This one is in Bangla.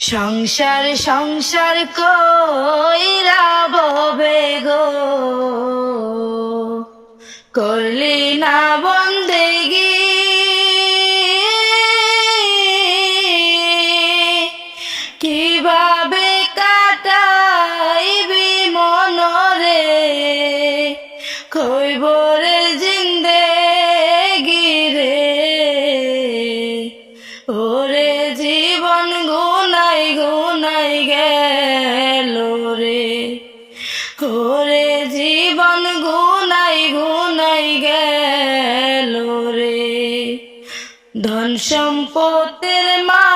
সংসার সংসার কইরা ববে গো, করলি না বন্দেগি। কিভাবে কাটাইবি মনরে, কইবরে জিন্দেগি রে। ওরে জীবন গুনাই গুনাই গেল রে, ওরে জীবন গুনাই গুনাই গেল রে। ধন সম্পদের মা